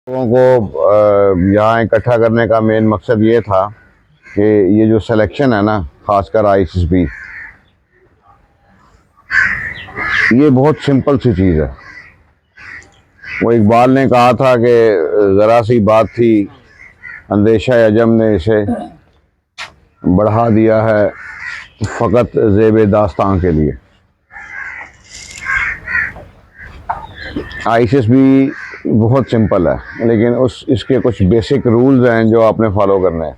लोगों को यहाँ इकट्ठा करने का मेन मकसद ये था कि ये जो सिलेक्शन है ना, ख़ासकर आईएसएसबी, ये बहुत सिंपल सी चीज़ है। वो इकबाल ने कहा था कि ज़रा सी बात थी, अंदेशा अजम ने इसे बढ़ा दिया है फ़कत ज़ेब दास्तां के लिए। आईएसएसबी बहुत सिंपल है, लेकिन इसके कुछ बेसिक रूल्स हैं जो आपने फॉलो करने हैं।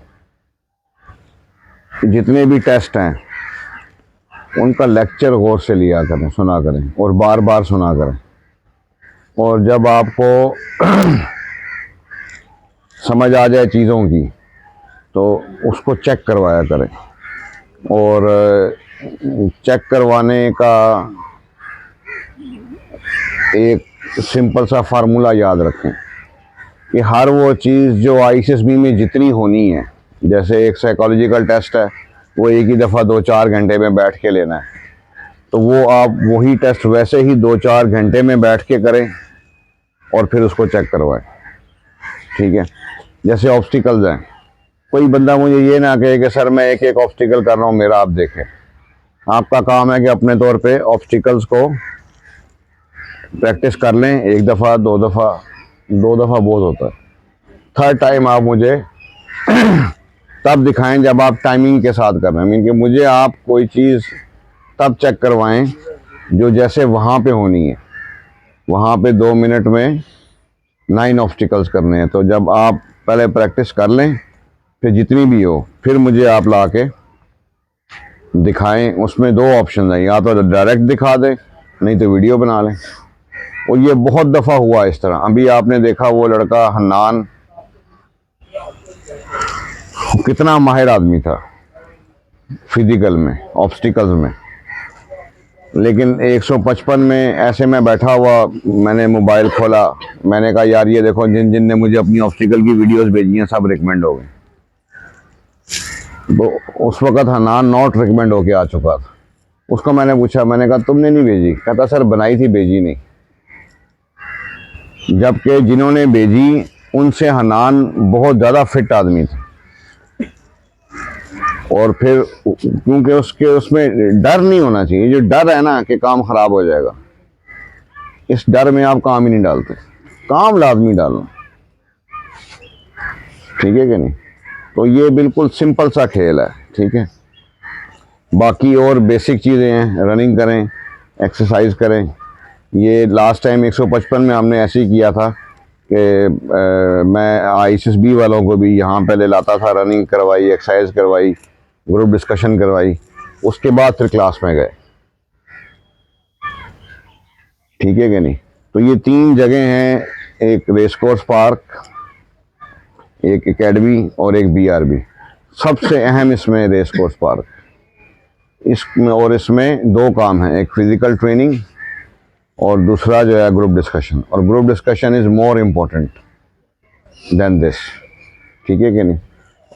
जितने भी टेस्ट हैं उनका लेक्चर गौर से लिया करें, सुना करें और बार बार सुना करें। और जब आपको समझ आ जाए चीज़ों की तो उसको चेक करवाया करें। और चेक करवाने का एक सिंपल सा फार्मूला याद रखें कि हर वो चीज़ जो आईएसएसबी में जितनी होनी है, जैसे एक साइकोलॉजिकल टेस्ट है, वो एक ही दफ़ा 2-4 घंटे में बैठ के लेना है, तो वो आप वही टेस्ट वैसे ही 2-4 घंटे में बैठ के करें और फिर उसको चेक करवाएं। ठीक है। जैसे ऑब्स्टिकल्स हैं, कोई बंदा मुझे ये ना कहे कि सर मैं एक एक ऑब्स्टिकल कर रहा हूँ, मेरा आप देखें। आपका काम है कि अपने तौर पे ऑब्स्टिकल्स को प्रैक्टिस कर लें, एक दफ़ा, दो दफ़ा बहुत होता है। थर्ड टाइम आप मुझे तब दिखाएं जब आप टाइमिंग के साथ कर रहे हैं। मीन कि मुझे आप कोई चीज़ तब चेक करवाएं जो जैसे वहाँ पे होनी है। वहाँ पे 2 मिनट में 9 ऑब्स्टिकल्स करने हैं, तो जब आप पहले प्रैक्टिस कर लें, फिर जितनी भी हो, फिर मुझे आप ला के दिखाएं। उसमें 2 ऑप्शन हैं, या तो डायरेक्ट दिखा दें, नहीं तो वीडियो बना लें। और ये बहुत दफ़ा हुआ इस तरह। अभी आपने देखा वो लड़का हन्नान, कितना माहिर आदमी था फिजिकल में, ऑब्स्टिकल्स में, लेकिन 155 में ऐसे में बैठा हुआ, मैंने मोबाइल खोला, मैंने कहा यार ये देखो, जिन जिन ने मुझे अपनी ऑब्स्टिकल की वीडियोस भेजी हैं सब रिकमेंड हो गए। तो उस वक़्त हन्नान नॉट रिकमेंड होके आ चुका था। उसको मैंने पूछा, मैंने कहा तुमने नहीं भेजी? कहता सर बनाई थी, भेजी नहीं। जबकि जिन्होंने भेजी उनसे हन्नान बहुत ज़्यादा फिट आदमी था। और फिर क्योंकि उसमें डर नहीं होना चाहिए। जो डर है ना कि काम ख़राब हो जाएगा, इस डर में आप काम ही नहीं डालते। काम लाजमी डालना, ठीक है कि नहीं? तो ये बिल्कुल सिंपल सा खेल है, ठीक है। बाकी और बेसिक चीज़ें हैं, रनिंग करें, एक्सरसाइज करें। ये लास्ट टाइम 155 में हमने ऐसे ही किया था कि मैं आईएसएसबी वालों को भी यहाँ पहले लाता था, रनिंग करवाई, एक्सरसाइज करवाई, ग्रुप डिस्कशन करवाई, उसके बाद फिर क्लास में गए, ठीक है कि नहीं? तो ये 3 जगह हैं, एक रेस कोर्स पार्क, एक एकेडमी और एक बीआरबी। सबसे अहम इसमें रेस कोर्स पार्क। इसमें 2 काम हैं, एक फिज़िकल ट्रेनिंग और दूसरा जो है ग्रुप डिस्कशन। और group discussion is more important then this, ठीक है कि नहीं?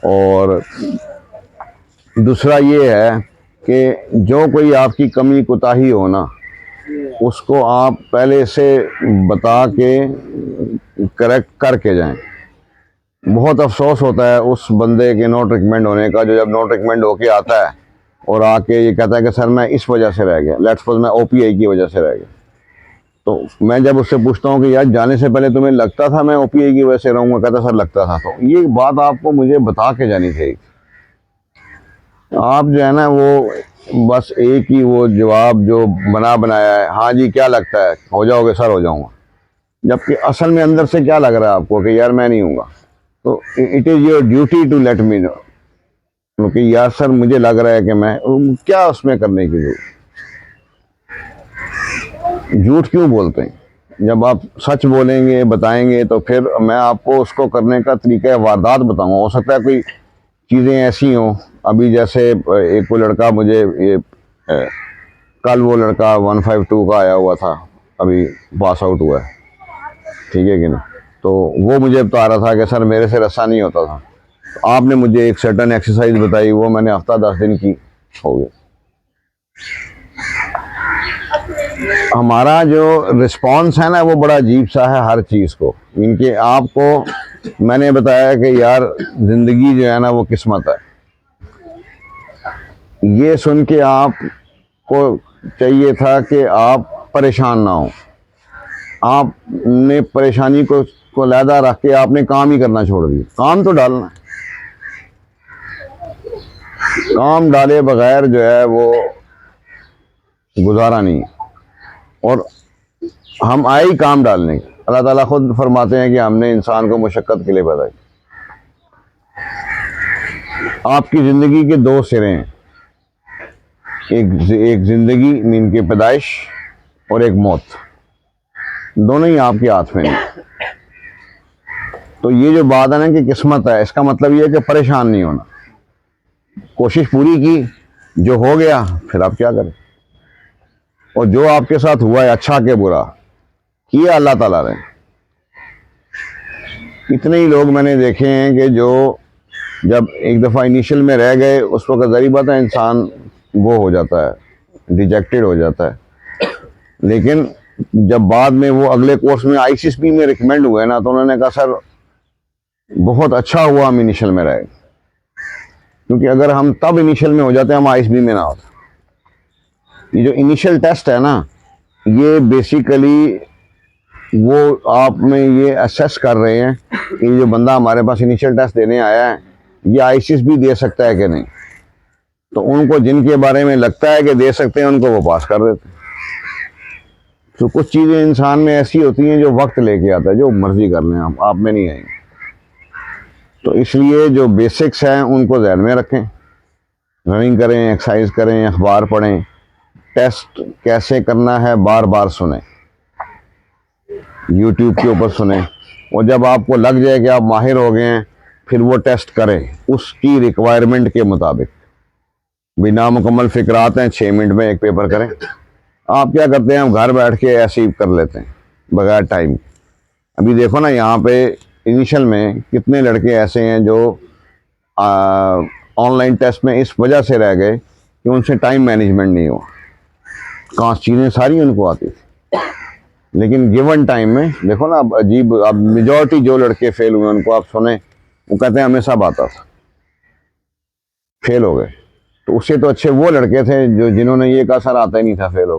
और दूसरा ये है कि जो कोई आपकी कमी कोताही हो ना, उसको आप पहले से बता के करेक्ट करके जाएं। बहुत अफसोस होता है उस बंदे के नॉट रिकमेंड होने का, जो जब नॉट रिकमेंड होके आता है और आके ये कहता है कि सर मैं इस वजह से रह गया, लेट्स सपोज मैं ओपीआई की वजह से रह गया। तो मैं जब उससे पूछता हूँ कि यार जाने से पहले तुम्हें लगता था मैं ओपीआई की वजह से रहूँगा? कहता सर लगता था। तो ये बात आपको मुझे बता के जानी चाहिए। आप जो है ना, वो बस एक ही वो जवाब जो बना बनाया है, हाँ जी क्या लगता है, हो जाओगे सर? हो जाऊँगा। जबकि असल में अंदर से क्या लग रहा है आपको कि यार मैं नहीं हूँगा। तो it is your duty to let me know, क्योंकि यार सर मुझे लग रहा है कि मैं, क्या उसमें करने की जरूरत? झूठ क्यों बोलते हैं? जब आप सच बोलेंगे, बताएंगे, तो फिर मैं आपको उसको करने का तरीका वारदात बताऊंगा। हो सकता है कोई चीज़ें ऐसी हों, अभी जैसे एक कोई लड़का मुझे ये कल वो लड़का 152 का आया हुआ था, अभी पास आउट हुआ है, ठीक है कि नहीं? तो वो मुझे बता रहा था कि सर मेरे से रस्सा नहीं होता था। तो आपने मुझे एक सर्टन एक्सरसाइज बताई, वो मैंने हफ्ता 10 दिन की, हो गया। हमारा जो रिस्पांस है ना वो बड़ा अजीब सा है हर चीज़ को। इनके आपको मैंने बताया कि यार ज़िंदगी जो है ना वो किस्मत है, ये सुन के आपको चाहिए था कि आप परेशान ना हो। आपने परेशानी को लहदा रख के आपने काम ही करना छोड़ दिया। काम तो डालना है, काम डाले बगैर जो है वो गुजारा नहीं है। और हम आए ही काम डालने के। अल्लाह ताला खुद फरमाते हैं कि हमने इंसान को मुशक्क़त के लिए पैदा किया। आपकी ज़िंदगी के दो सिरे हैं, एक ज़िंदगी मीन की पैदाइश और एक मौत, दोनों ही आपके हाथ में नहीं। तो ये जो बात है ना कि किस्मत है, इसका मतलब ये है कि परेशान नहीं होना। कोशिश पूरी की, जो हो गया फिर आप क्या करें। और जो आपके साथ हुआ है, अच्छा के बुरा किया अल्लाह ताला ने। इतने ही लोग मैंने देखे हैं कि जो जब एक दफ़ा इनिशियल में रह गए, उस वक्त ज़रूरी बात है इंसान वो हो जाता है, डिजेक्टेड हो जाता है। लेकिन जब बाद में वो अगले कोर्स में ICSP में रिकमेंड हुए ना, तो उन्होंने कहा सर बहुत अच्छा हुआ हम इनिशियल में रहे, क्योंकि अगर हम तब इनिशियल में हो जाते हम ICSP में ना होते। ये जो इनिशियल टेस्ट है ना, ये बेसिकली वो आप में ये असेस कर रहे हैं कि जो बंदा हमारे पास इनिशियल टेस्ट देने आया है ये ICSP दे सकता है कि नहीं। तो उनको जिनके बारे में लगता है कि दे सकते हैं उनको वो पास कर देते हैं। तो कुछ चीज़ें इंसान में ऐसी होती हैं जो वक्त लेके आता है, जो मर्जी कर लें आप में नहीं आएंगे। तो इसलिए जो बेसिक्स हैं उनको ध्यान में रखें, रनिंग करें, एक्सरसाइज करें, अखबार पढ़ें, टेस्ट कैसे करना है बार बार सुने, यूट्यूब के ऊपर सुने। और जब आपको लग जाए कि आप माहिर हो गए हैं, फिर वो टेस्ट करें उसकी रिक्वायरमेंट के मुताबिक। बिना मुकम्मल फिक्रात हैं 6 मिनट में एक पेपर करें। आप क्या करते हैं, हम घर बैठ के ऐसे ही कर लेते हैं बगैर टाइम। अभी देखो ना यहाँ पे इनिशियल में कितने लड़के ऐसे हैं जो ऑनलाइन टेस्ट में इस वजह से रह गए कि उनसे टाइम मैनेजमेंट नहीं हुआ। कांच चीज़ें सारी उनको आती थी, लेकिन गिवन टाइम में देखो ना, अब अजीब, अब मेजॉरिटी जो लड़के फेल हुए उनको आप सुने, वो कहते हैं हमें सब आता था, फेल हो गए। तो उससे तो अच्छे वो लड़के थे जो जिन्होंने ये कहा सर आता ही नहीं था, फेल हो गए।